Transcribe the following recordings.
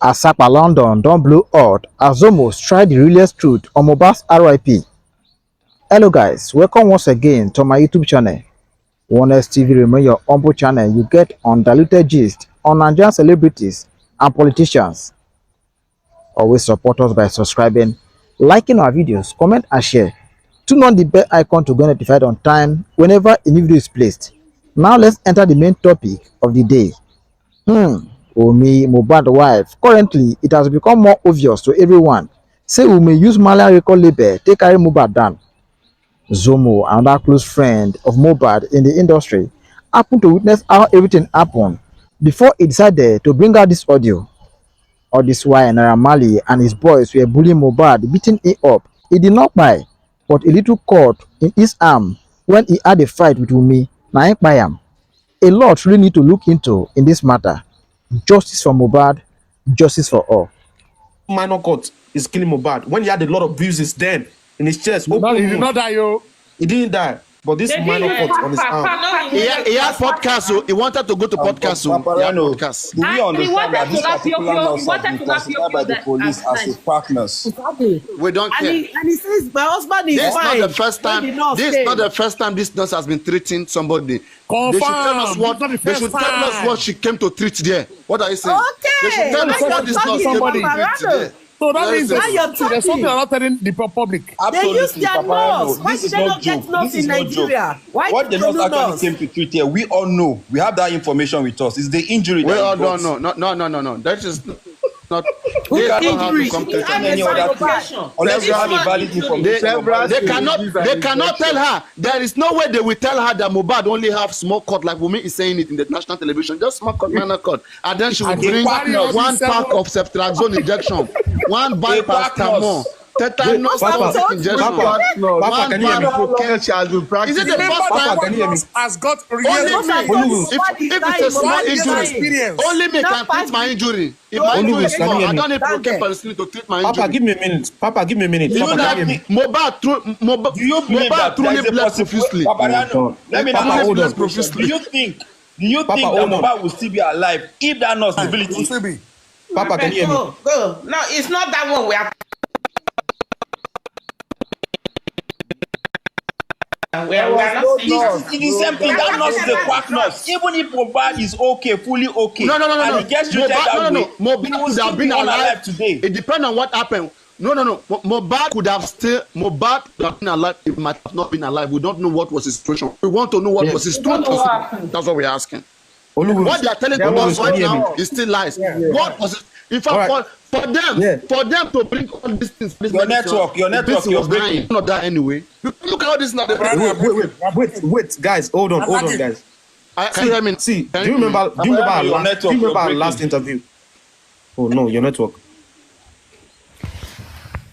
Asakpa London don't blow out as Zomo tried the realest truth on Mohbad's RIP. Hello guys, welcome once again to my YouTube channel. Realest TV remain your humble channel you get undiluted gist on Nigerian celebrities and politicians. Always support us by subscribing, liking our videos, comment and share. Turn on the bell icon to get notified on time whenever a new video is placed. Now let's enter the main topic of the day. Wunmi, Mohbad wife. Currently, it has become more obvious to everyone. Say Wunmi use Malian record label take carry Mohbad down. Zomo, another close friend of Mohbad in the industry, happened to witness how everything happened before he decided to bring out this audio. All this while Naira Marley and his boys were bullying Mohbad, beating him up. He did not buy, but a little cut in his arm when he had a fight with Wunmi. Na him kpai am. A lot really need to look into in this matter. Justice for Mohbad, justice for all. Minor court is killing Mohbad. When he had a lot of bruises then in his chest. He did not die, yo. He didn't die. But this minor court on his arm. He had podcast, so he wanted to go to podcast, so he had podcast. Do we understand that this particular loss has been classified by the police as a partners? We don't care. And he says, my husband is This is fine. not the first time. This is not the first time this nurse has been treating somebody. They should tell us what. They should tell us what she came to treat there. What are you saying? Okay. They should tell us what this nurse came to treat there. So that means there's something they're not telling the public. Absolutely, they use their nose. Why this did is they not not get joke. nose This is in not Nigeria? joke. Why What the don't nurse you actually nose? came to treat here, we all know. We have that information with us. It's the injury We that all he don't got. know. No. That is not. Who They can don't have injury? to come She to can't any get other salvation. Unless you have a valid information. They cannot tell her. There is no way they will tell her that Mohbad only have small cut, like Wunmi is saying it in the national television, just small cut, minor cut, and then she will bring one pack of ceftriaxone injection, one bag paracetamol, tetanus injection. Papa, can you hear me? Is it the first time? Can you hear me? Has got Those if are those it's a small injury, only me can treat my injury. If my injury is small, I don't need procure penicillin to treat my injury. Papa, give me a minute. Papa, give me a minute. Do you Papa, not can you hear me? Do you believe that there is a possibility? Let me Papa, ask hold you on. this question. Do you think Papa, that hold on. Mohbad will still be alive if that nurse ability? Papa, can you hear me? Go. No, it's not that one we are. We are not saying It is the same thing. That nurse is a quack nurse. Even if Mohbad is okay, fully okay, No. and he gets treated that way, Mohbad he will could still have be been alive today. It depends on what happened. No. Mohbad could have been alive. If he might have not been alive. We don't know what was his situation. We want to know what was his situation. That's what we're asking. What they are telling us right now is still lies. What was it? In fact, for them to bring all these things, Your network, you're breaking. Not that anyway. Look at all this now. Wait, guys, hold on, guys. Can you hear me? See, do you remember our last interview? Oh no, your network.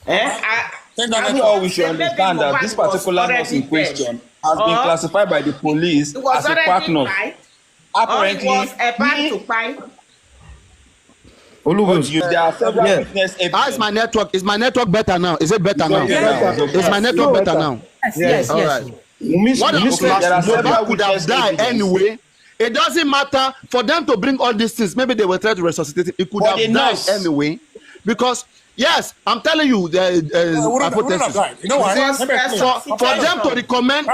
That's all we should understand that this particular nurse in question has been classified by the police as a quack nurse. Apparently, was about to fight. there are several witness evidence. Is my network? Is my network better now? Is it better now? Is my network better now? Yes. All right. What I'm saying, Mohbad could have died anyway. It doesn't matter for them to bring all these things. Maybe they will try to resuscitate it. It could have died anyway, because yes, I'm telling you, the hypothesis. You know what? For them to recommend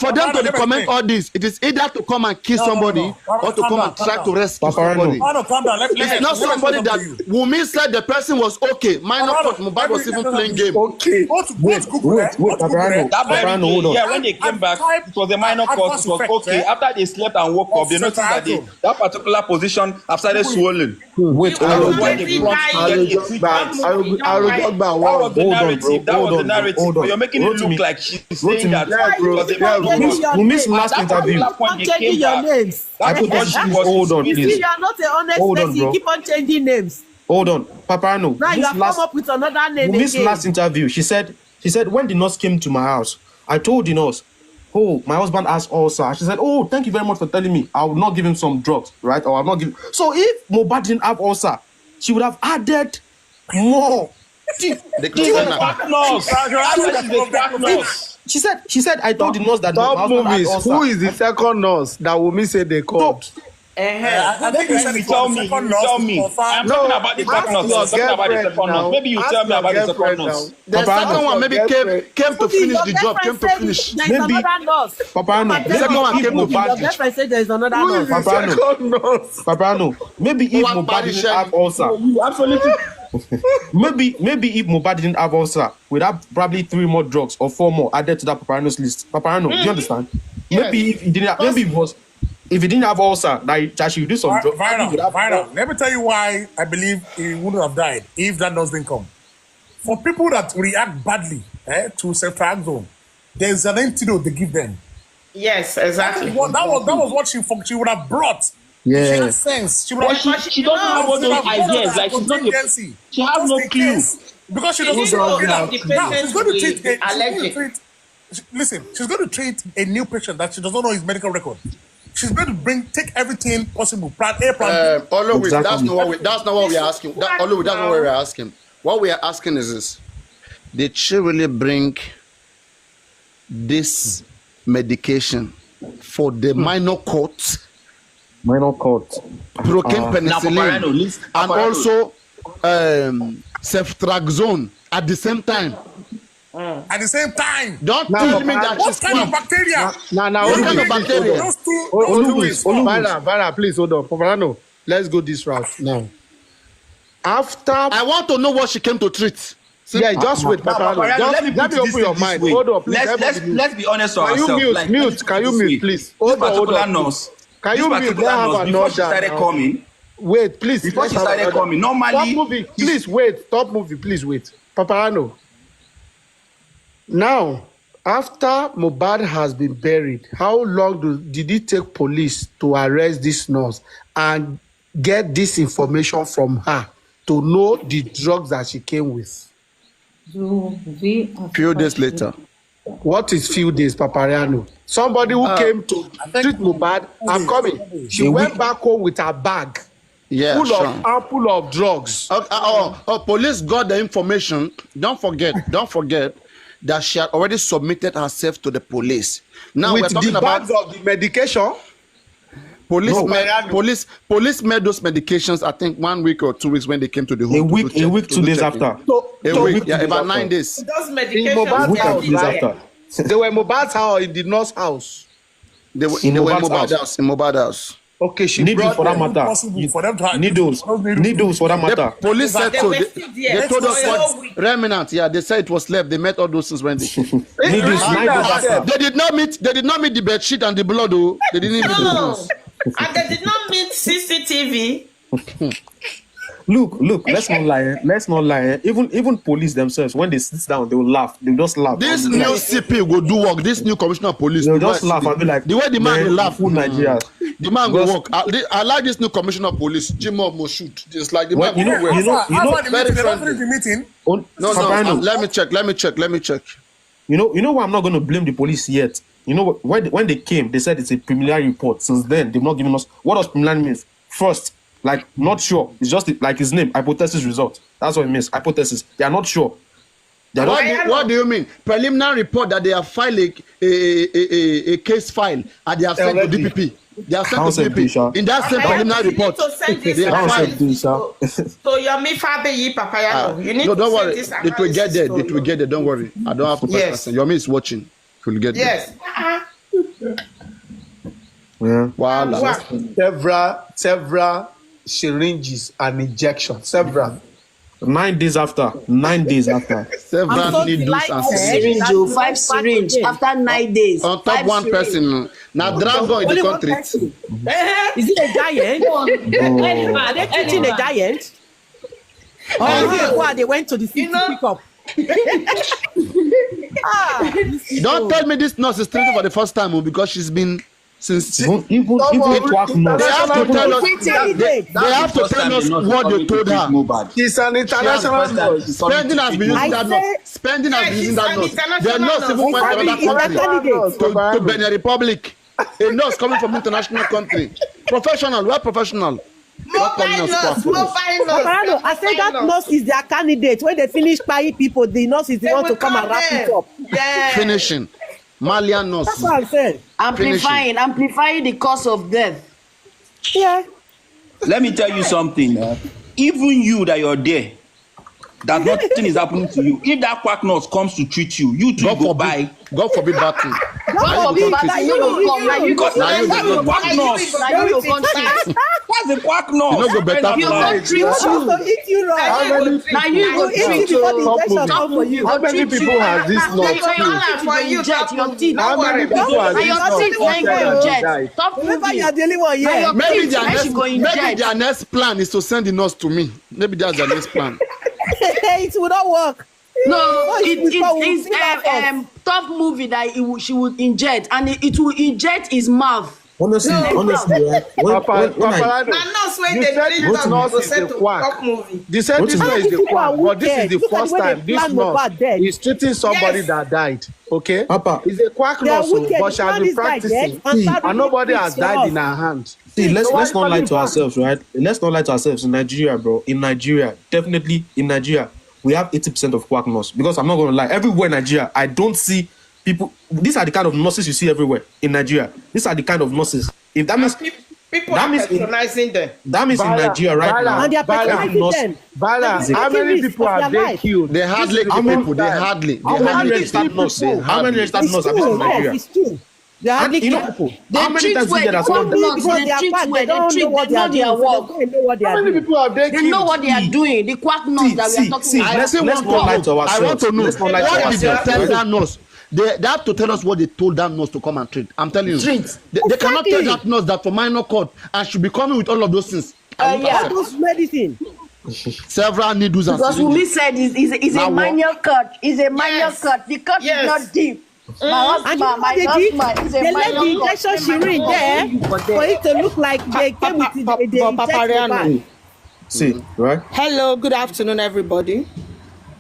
for them to recommend all this, it is either to come and kill somebody or to come and try to rescue somebody. It's not somebody that Wunmi said the person was okay. Minor cut, Mohbad was even playing game. Okay. Wait, Yeah, when they came back, it was a minor cause. It was okay. After they slept and woke up, they noticed that that particular position have started swollen. Wait, That was the narrative. But you're making it look like she's saying that Wunmi's last interview. Stop changing your names. Hold on, You see, please. you are not an honest Hold on, person. bro. You keep on changing names. Hold on, Paparano. Now you have come up with another name Wunmi's again. last interview, she said when the nurse came to my house, I told the nurse, oh, my husband has ulcer. She said, oh, thank you very much for telling me. I will not give him some drugs, right? Or I'll not give. So if Mohbad didn't have ulcer, she would have added more. She said, I told the nurse that Top my husband had movies. ulcer. Who is the second nurse that Wunmi said they called? I think you said You tell me. I'm talking about the second nurse. You're talking about the second nurse. Maybe you tell me about the second nurse. The second one maybe came to finish the job. Came to finish. There is another nurse. Papa, The second one came to Your finish. girlfriend said there is another nurse. Papa, maybe if Mohbad didn't have ulcer, Absolutely. maybe if Mohbad didn't have ulcer, we'd have probably 3 more drugs or 4 more added to that Paparano's list. Paparano, do you understand? Maybe if he didn't have, if he didn't have ulcer, that she would do some drugs. Viral. Let me tell you why I believe he wouldn't have died if that nurse didn't come. For people that react badly to ceftriaxone, there's an antidote they give them. Yes, exactly. That was what she would have brought. Yeah. She has sense. She would have. She doesn't have all those ideas. Like she's not. She has no clue. Because she doesn't know. Now she's going to treat. Listen, she's going to treat a new patient that she doesn't know his medical record. She's going to take everything possible. Plan A, plan B. Always, that's not what we are asking. That's not what we're asking. What we are asking is this: did she really bring this medication for the minor court? Broken penicillin and also ceftriaxone at the same time. At the same time, don't tell me that what kind of bacteria? What kind of bacteria? Those two. Vara, please hold on. Paparano, let's go this route now. After I want to know what she came to treat. Yeah, just wait, Paparano. Let me open your mind. Hold on, please. Let's be honest to ourselves. Mute. Can you mute, please? Hold on. Can you mute? Before she started coming. Wait, please. Before she started coming, normally. Stop moving. Please wait. Stop moving. Please wait. Paparano. Now, after Mohbad has been buried, how long did it take police to arrest this nurse and get this information from her to know the drugs that she came with? Few days later. What is few days, Papariano? Somebody who came to treat Mohbad, I'm coming. She went back home with her bag. Yeah, full of drugs. Police got the information. Don't forget that she had already submitted herself to the police. Now with we're talking the about bags of the medication. Police made those medications, I think 1 week or 2 weeks when they came to the home. A week, 2 days after. About 9 days. Those medications they were Mohbad's house, in the nurse house. They were in Mohbad's house. Okay, she needles for that matter. For them to needles for that matter. The police said so. They told us what remnant. Yeah, they said it was left. They met all those things when they came. They did not meet the bed sheet and the blood. Though. They didn't meet the news. And they did not meet CCTV. Look, let's not lie. Even police themselves, when they sit down, they will laugh. They just laugh. This new CP will do work. This new commissioner of police will just laugh and be like, the way the man will laugh. Nigeria. The man will work. I like this new commissioner of police, Jimo Moshood. Just like the man will work. Very friendly meeting. No. Let me check. You know why I'm not going to blame the police yet. You know when they came, they said it's a preliminary report. Since then, they've not given us what does preliminary means. First, like not sure. It's just like his name, hypothesis result. That's what it means. Hypothesis. They are not sure. What do you mean? Preliminary report that they have filed a case file and they have sent to DPP. They have sent to DPP. In that same preliminary report, they have filed. So you're me Fabi Papayano. You need no, don't worry. It will get there. It will get there. Don't worry. I don't have to press. Your me is watching. It will get there. Yes. Yeah. Wow. Several syringes and injections. Several. 9 days after. Several needles and syringes. 5 syringes after 9 days. On top 1 person. Now dragon in the country. Is it a giant? Are they teaching a giant? They went to the city to pick up. Don't tell me this nurse is treated for the first time because she's been since even they have to tell us what they told her. She's an international nurse. Spending has been using that nurse. They're not even went to another country to Benin Republic. A nurse coming from international country. Professional, we're professional. Mobile nurse. I said that nurse is their candidate. When they finish buying people, the nurse is the one to come and wrap it up. Finishing. Malian nurse. That's what I'm saying. Amplifying the cause of death. Yeah. Let me tell you something. Even you that you're there, that nothing is happening to you. If that quack nurse comes to treat you, you too go buy. God forbid that thing. God forbid that you go come. Now you go Because come. that's the quack nurse. Now you go treat. That's the quack nurse. You no go better You for go life. treat You want us to eat you raw. Now you go You eat treat you before the you. injection come for you. How many people has this nurse killed? For you, inject your teeth. How many people has Now this your nurse teeth now killed go and inject. died? Stop Remember, moving. you are the only one Now here. your Maybe teeth now she go inject. their next plan is to send the nurse to me. Maybe that's their next plan. It will not work. No, it's it's top movie that she would inject, and it will inject his mouth. Honestly, right? When Papa, nurse wey you dey said treat this dog nurse go is send the to quack. top movie. They said this nurse is the quack, but this is the Look at first the way they time this plan nurse Mohbad dead. is treating somebody Yes. that died. Okay, Papa. it's a quack They are nurse, wicked. but she has been practicing, and nobody has died in her hand. See, let's So why not lie you to ourselves, right? Let's not lie to ourselves. In Nigeria, bro, in Nigeria, definitely in Nigeria, we have 80% of quack nurse. Because I'm not going to lie, everywhere in Nigeria, I don't see people. These are the kind of nurses you see everywhere in Nigeria. These are the kind of nurses. If that means People that are means patronizing them. that means in Bala, Nigeria right Bala, now, And they are Bala, patronizing nurse- them. Bala, They how taking many risks people of have their they life. killed? They hardly How many- people. They hardly. how many registered nurse? How many registered It's nurse have true. you seen in Yes, Nigeria? it's true. They are hardly And you know, people. how many treat times you well. get that It's someone? not Only because they they are treat quack, well. they don't They know what they are know their doing. So work. they don't know what they How are many doing. people have they They killed? know what they are doing. The quack nurse that we are talking about. let's not lie to I want ourselves. to know. Let's not lie to What did they ourselves. tell right? that nurse? They have to tell us what they told that nurse to come and treat. I'm telling you. Treat. They cannot tell Exactly. that nurse that for minor cord and she'll be coming with all of those things. I won't Yeah. accept. Those medicine. Several needles and Because Wunmi syringes. said it's Now a what? minor cut. It's a minor Yes. cut. The cut Yes. is not deep. My And you husband, know what my they did? husband is They a left the minor cut. injection syringe there for it to look like they came with it. They inject the bag. See, right? Hello, good afternoon, everybody.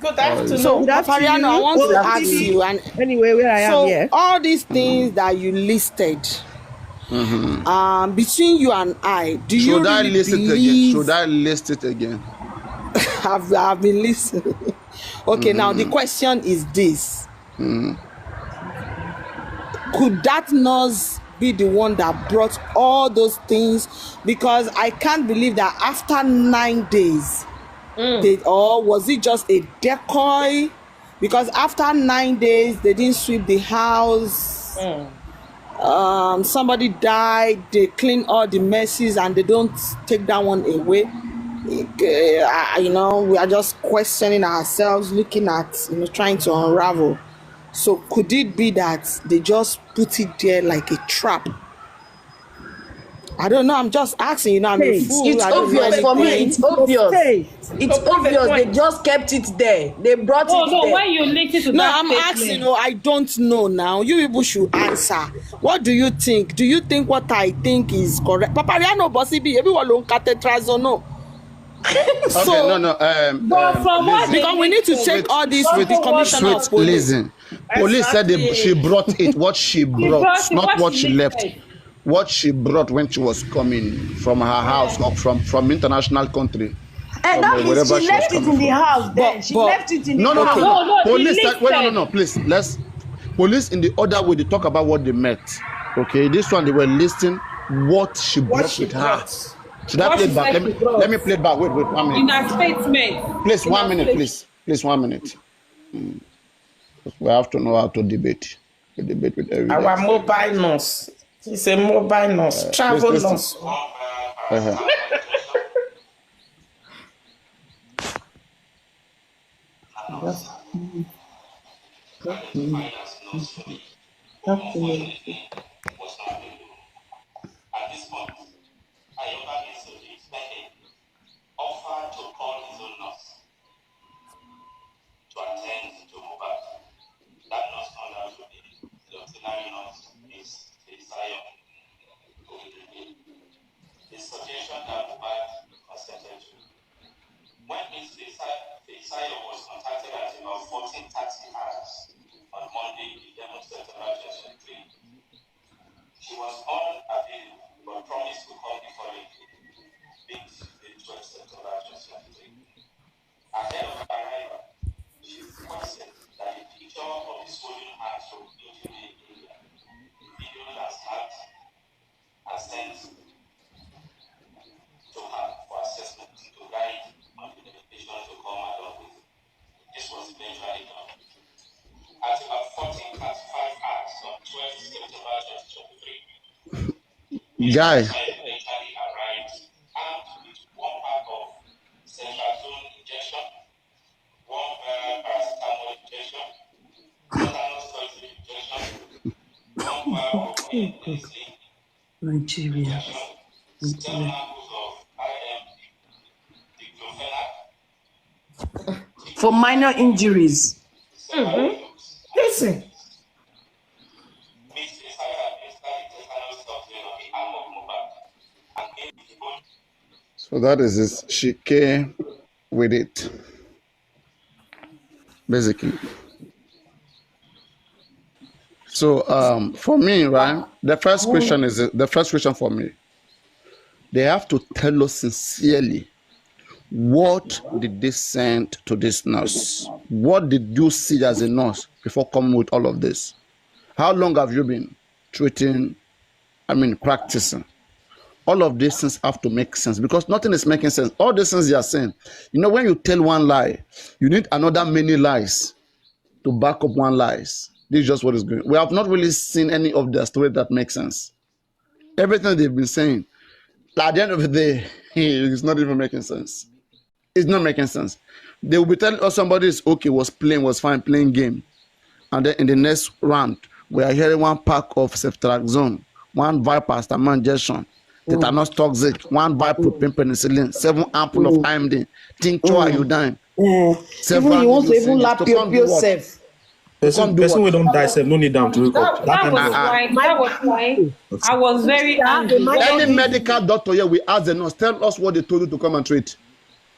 Good afternoon. So, Good afternoon. Papariano, I want to Good ask afternoon. you, and Anyway, where I am so here. all these things that you listed, between you and I, do you Should I really list it again? believe? Should I list it again? I've been listening. Okay, now the question is this: could that nurse be the one that brought all those things? Because I can't believe that after 9 days, or was it just a decoy? Because after 9 days, they didn't sweep the house. Somebody died. They clean all the messes and they don't take that one away. You know, we are just questioning ourselves, looking at, trying to unravel. So could it be that they just put it there like a trap? I don't know. I'm just asking. I'm a fool. It's I don't know obvious for me. anything. It's obvious. Okay. It's obvious. They just kept it there. They brought it So there. when you listen to No, that I'm statement, asking. I don't know now. You people should answer. What do you think? Do you think what I think is correct? Papariano Bosibi, everyone on cathetrazono. Okay, no. but from what they Because we need to take all this with the commissioner of police. Listen, police said she brought it. What she brought, brought it, not what what she she left. lifted. What she brought when she was coming from her house or from international country. And that means wherever she she was left it coming in the from. house then. She But- left it in the No. house. No, Police he said, wait, listed. no. Please, police in the other way they talk about what they met. Okay, this one they were listing what she brought she with her. brought. Should I What play she it back? said Let she brought. me play it back. Wait, 1 minute. in a statement. Please, In 1 a minute, statement. please, 1 minute. We have to know how to debate. We debate with everybody. Our mobile nurse. She's a mobile nurse. Travel listen. nurse. At this point, Ayoba is expected offer to call his own nurse to attend to Mohbad. That nurse turned out to be the auxiliary nurse is Zion. The suggestion that Mohbad consented to. When Ms. Zion was contacted at about 14:30 hours on Monday, the 11th September 2023, she was unavailable but promised to call the following day, being Tuesday, 12th September 2023. Ahead of her arrival, she requested that a picture of the swollen heart from injury area, the video that snapped and sent Guy. arrived armed with one pack of centrazone injection, one paracetamol injection, tetanus toxin injection, one pack of Nigeria. injection, 7 ampoules of diclofenac. For minor injuries. Listen. So that is it. She came with it. Basically. So for me, right, the first question for me, they have to tell us sincerely, what did they send to this nurse? What did you see as a nurse before coming with all of this? How long have you been practicing? All of these things have to make sense because nothing is making sense. All these things they are saying, when you tell one lie, you need another many lies to back up one lies. This is just what is going on. We have not really seen any of their story that makes sense. Everything they've been saying, at the end of the day, it's not even making sense. It's not making sense. They will be telling us somebody is okay, was fine, playing game. And then in the next round, we are hearing one pack of ceftriaxone, one vial paracetamol injection, tetanus toxic, one vial propane penicillin, 7 ampoules of IMD, tincture iodine. Even you want to even lap yourself. Person we don't die, no need them to wake up. That was why I was very angry. Any medical doctor here, we ask the nurse, tell us what they told you to come and treat.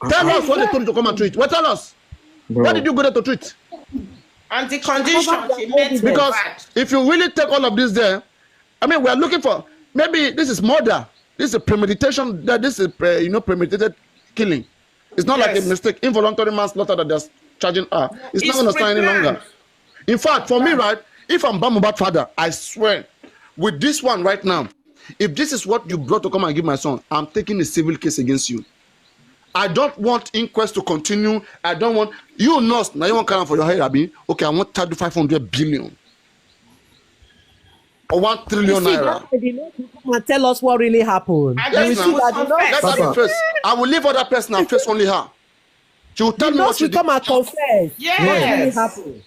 Tell us what they told you to come and treat. Well, tell us. What did you go there to treat? And the condition because if you really take all of this there, we are looking for, maybe this is murder. This is a premeditation. This is premeditated killing. It's not like a mistake, involuntary manslaughter that they're charging her. It's not going to stand any longer. In fact, for me, right, if I'm Bamubat's father, I swear, with this one right now, if this is what you brought to come and give my son, I'm taking a civil case against you. I don't want inquest to continue. I don't want you nurse. Now you want to for your hair, Abi. Okay, I want 500 billion or 1 trillion naira. Come and tell us what really happened. Let her face. I will leave other person and face only her. She will tell me what she did. Come and confess. Yes. What really happened?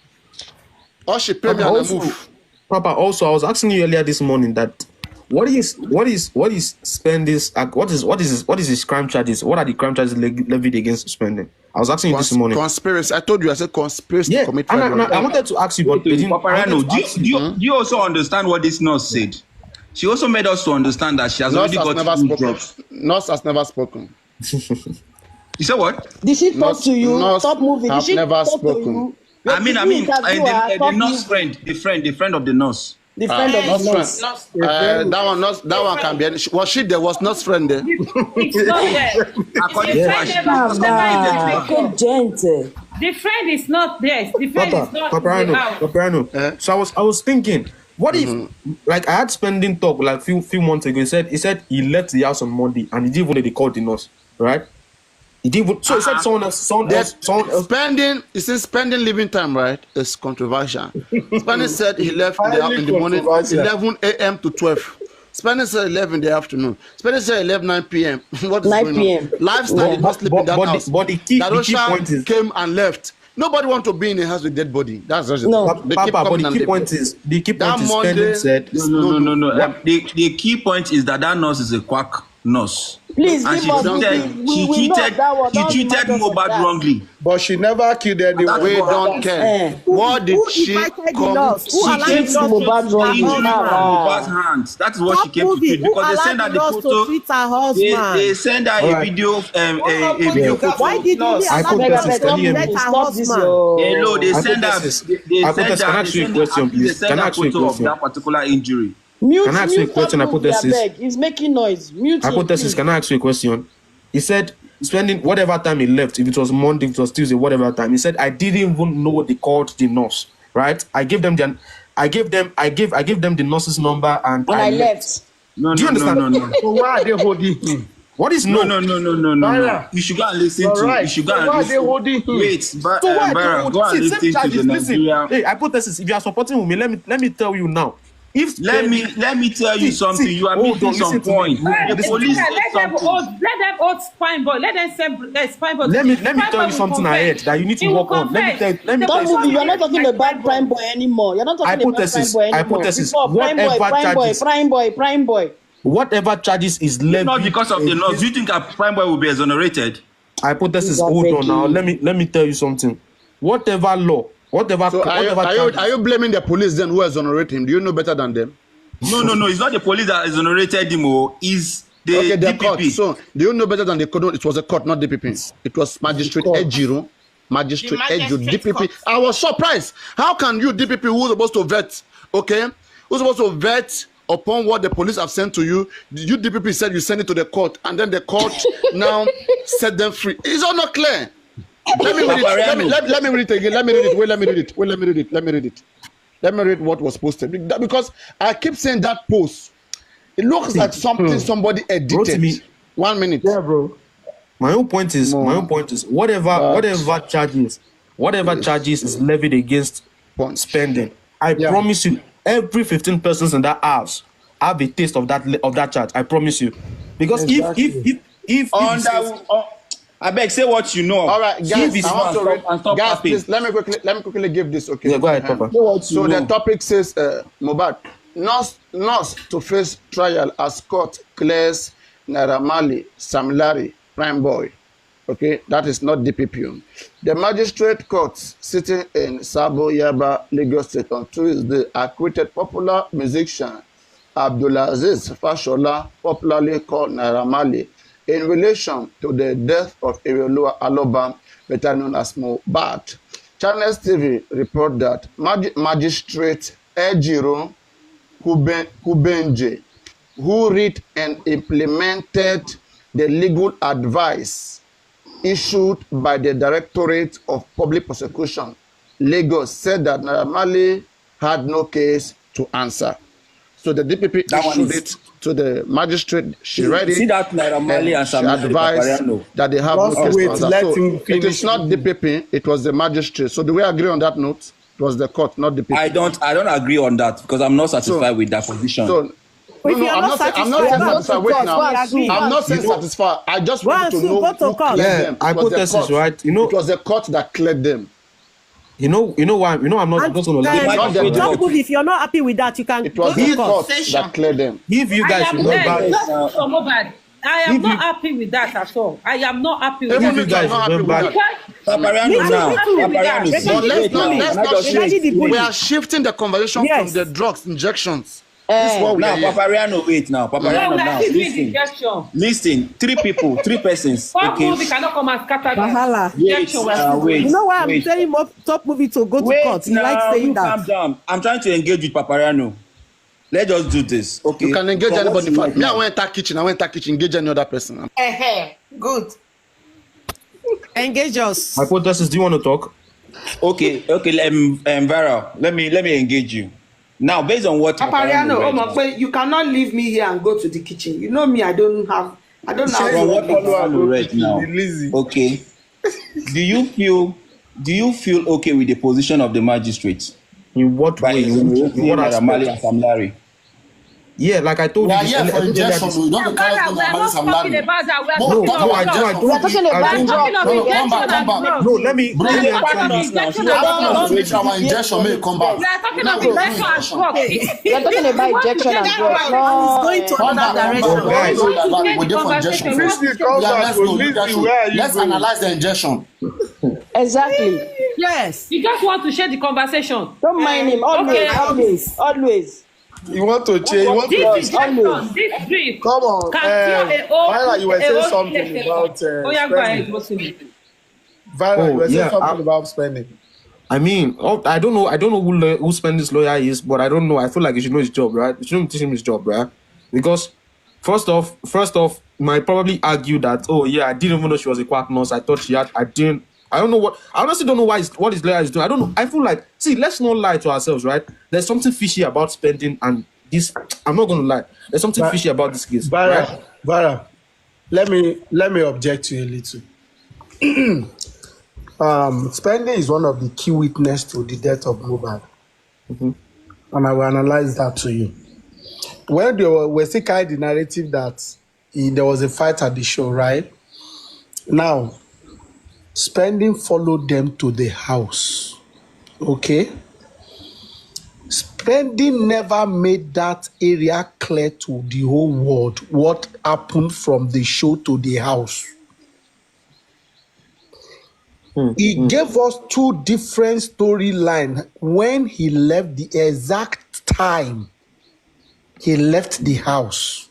Or she pay me and I move. Papa, also I was asking you earlier this morning that what is spending? What is his crime charges? What are the crime charges levied against spending? I was asking you this morning. Conspiracy. I told you. I said conspiracy to commit fraud. I wanted to ask you, but do you also understand what this nurse said? She also made us to understand that she has already got 2 drugs. Nurse has never spoken. You said what? Did she talk to you? Nurse Stop moving. Did she never spoken. I mean, the nurse friend, the friend of the nurse. The friend of the nurse. That one can be. Was she there? Was nurse friend there? It's not there. According to her, the friend is not there. The friend is not Paparano. So I was thinking, what if, like I had spending talk like few months ago. He said he left the house on Monday and he didn't even call the nurse, right? He didn't. So he said someone else. Spending living time, right? Is controversial. Spending said he left in the morning, 11 a.m. to 12. Spending said 11 in the afternoon. Spending said 11 9 p.m. What is 9 p.m. Lifestyle did not sleep in that house. But the key point is came and left. Nobody want to be in a house with dead body. That's just the key point is Spending said no. The key point is that nurse is a quack nurse. Please and give us. She treated Mohbad wrongly. But she never killed anyone. We don't care. What did she come? Who treated Mohbad wrongly? Mohbad's hands. That is what she came to treat because they send her the photo. They send her a video. A video photo. Why did you let her husband? Hello, they send her. They send her photo of that particular injury. Can I ask you a question? Hypothesis. He's making noise. Mute hypothesis. Can I ask you a question? He said spending whatever time he left, if it was Monday, if it was Tuesday, whatever time. He said I didn't even know they called the nurse. Right? I gave them the nurse's number and I left. No. Do you understand? No. So why are they holding him? What is no? You should go and listen to. You should go and listen. Wait, but go and listen to the Nigeria. Hey, hypothesis. If you are supporting me, let me tell you now. let me tell you something. You are missing some point. The police let them hold spine boy. Let them say spine boy. Let me tell you something ahead that you need to work on. Let me Don't move. You're not talking about prime boy anymore. You're not talking about prime boy anymore. Hypothesis. Prime boy. Whatever charges is levied. Not because of the law. Do you think a prime boy will be exonerated? Hypothesis. Hold on now. Let me tell you something. Whatever law. So are you blaming the police then who exonerate him? Do you know better than them? No. It's not the police that exonerated him. It's the DPP. Court. So do you know better than the court? It was a court, not DPP. It was Magistrate Ejiro. Magistrate Ejiro, DPP. I was surprised. How can you, DPP, who's supposed to vet, who's supposed to vet upon what the police have sent to you? You, DPP, said you send it to the court, and then the court now set them free. It's all not clear. Let me read it. Let me read it again. Let me read it. Let me read what was posted. Because I keep saying that post. It looks like something somebody edited. 1 minute. Yeah, bro. My own point is whatever charges is levied against spending. I promise you, every 15 persons in that house have a taste of that charge. I promise you. Because if I beg, say what you know. All right, guys, I want to read. Guys, please, let me quickly give this, okay? Yeah, go ahead, Papa. So the topic says, Mohbad, nurse to face trial as court clears Naira Marley, Sam Larry, Prime Boy. Okay, that is not DPP. The magistrate court sitting in Sabo Yaba, Lagos State on Tuesday acquitted popular musician Abdulaziz Fashola, popularly called Naira Marley, in relation to the death of Iriolua Aloba, better known as Mohbad. Channels TV report that Magistrate Ejiro Kubenje, who read and implemented the legal advice issued by the Directorate of Public Prosecution, Lagos, said that Naira Marley had no case to answer. So the DPP issued it to the magistrate. She read it. See that Naira Marley and some advised that they have no case to answer. So it is not DPP, it was the magistrate. So do we agree on that note? It was the court, not DPP. I don't agree on that because I'm not satisfied with that position. So I'm not satisfied. Wait now. I'm not saying satisfied. I just want to know who cleared them. Hypothesis, right? You know, it was the court that cleared them. You know why? I'm not going to lie. Just put if you're not happy with that, you can. It was the court that cleared them. If you guys remember, I am not happy with that at all. I am not happy with that. If you guys remember, we are shifting the conversation from the drugs injections. Papariano, wait now. Papariano now. Listen. 3 persons. We cannot come and scatter wait. You know why I'm telling top movie to go to court? You like saying that. Calm down. I'm trying to engage with Papariano. Let's just do this. Okay. You can engage anybody. Me, I went to kitchen. Engage any other person. Good. Engage us. Hypothesis, do you want to talk? Okay. Vera, let me engage you. Now, based on what Papariano, you cannot leave me here and go to the kitchen. You know me, I don't have right now. Okay. Do you feel okay with the position of the magistrate? In what way? What aspect? Yeah, like I told you. We are here for injection. We don't talking about that. No, I don't. We're talking about No, let me. Our injection may come back. We are talking about injection and drugs. We are talking about injection and drugs. No, going to another direction. Let's analyze the injection. Exactly. Yes. You just want to share the conversation. Don't mind him. Always. You want to change? You want to this brief. Come on. Viola, you were saying something about spending. Viola, you were saying something about spending. I mean, I don't know who Spending's lawyer is, but I don't know. I feel like he should know his job, right? You shouldn't teach him his job, right? Because first off, might probably argue that, I didn't even know she was a quack nurse. I thought she had. I honestly don't know what his lawyer is doing. I don't know. I feel like, let's not lie to ourselves, right? There's something fishy about Spending and this. I'm not going to lie. There's something fishy about this case. Vara, let me object to you a little. Spending is one of the key witnesses to the death of Mohbad. Mm-hmm. and I will analyze that to you. When they were still carrying the narrative that there was a fight at the show, right? Now, Spending followed them to the house. Okay? Spending never made that area clear to the whole world what happened from the show to the house. He gave us two different storylines when he left, the exact time he left the house.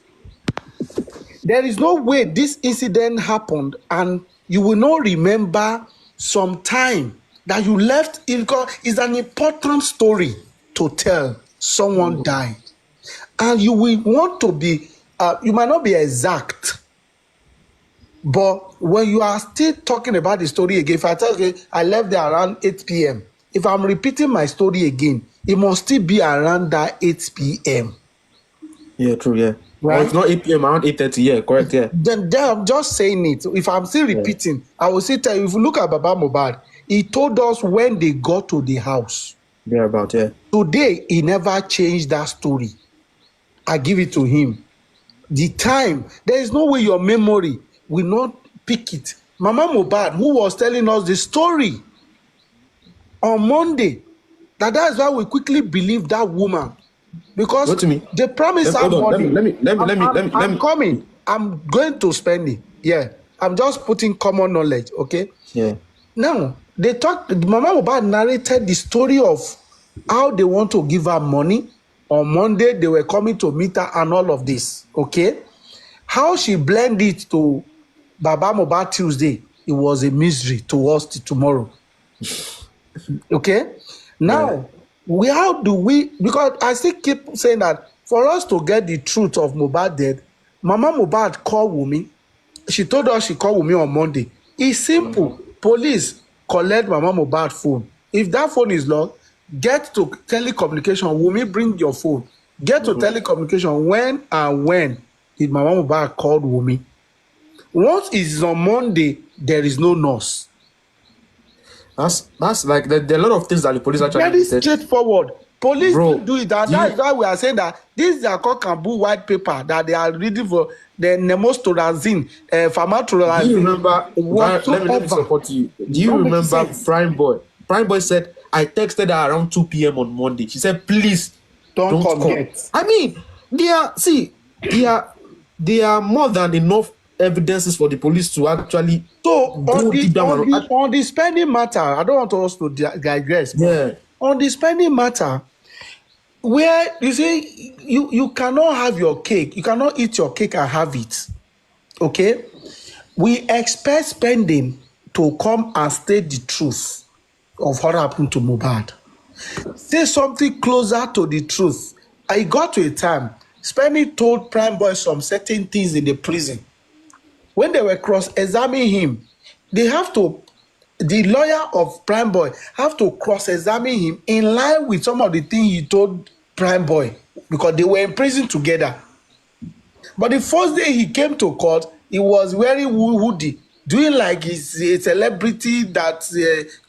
There is no way this incident happened and you will not remember some time that you left. It's an important story to tell. Someone died. And you will want to be, you might not be exact, but when you are still talking about the story again, if I tell you I left there around 8 p.m., if I'm repeating my story again, it must still be around that 8 p.m. Yeah, true, yeah. Right? Oh, it's not 8 p.m., around 8:30, yeah, correct, yeah. Then I'm just saying it. If I'm still repeating, I will still tell you, if you look at Baba Mohbad, he told us when they got to the house. Yeah, about, yeah. Today, he never changed that story. I give it to him. The time, there is no way your memory will not pick it. Mama Mohbad, who was telling us the story on Monday, that's why we quickly believe that woman. Because they promised her money. I'm coming. I'm going to spend it. Yeah. I'm just putting common knowledge, okay? Yeah. Now, Mama Mohbad narrated the story of how they want to give her money. On Monday, they were coming to meet her and all of this, okay? How she blended it to Baba Mohbad Tuesday, it was a mystery to us till tomorrow. Okay? Now, how do we, because I still keep saying that for us to get the truth of Mohbad dead, Mama Mohbad called Wunmi. She told us she called Wunmi on Monday. It's simple. Police collect Mama Mohbad phone. If that phone is locked, get to telecommunication. Wunmi, bring your phone. Get to telecommunication. When did Mama Mohbad call Wunmi? Once it's on Monday, there is no nurse. That's like there are a lot of things that the police actually very straightforward. Police don't do it, and that's why we are saying that this is a Kokambu white paper that they are reading for the Nemostorazine, Famatorazine. Do you remember? Let me support you. Do you remember Prime Boy? Prime Boy said, I texted her around 2 p.m. on Monday. She said, please don't forget. Call. I mean, there are more than enough evidences for the police to actually on the spending matter. I don't want us to digress. Yeah. On the spending matter, where you see you cannot have your cake, you cannot eat your cake and have it. Okay, we expect spending to come and state the truth of what happened to Mohbad. Say something closer to the truth. I got to a time spending told Prime Boy some certain things in the prison. When they were cross-examining him, the lawyer of Prime Boy have to cross-examine him in line with some of the things he told Prime Boy because they were in prison together. But the first day he came to court, he was wearing hoodie, doing like he's a celebrity that's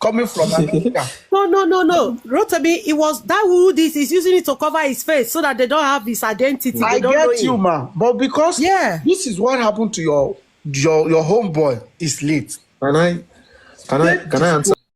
coming from America. No. Rotimi, it was that hoodie is using it to cover his face so that they don't have his identity. I get you, man. But because this is what happened to your homeboy is late. Can I answer?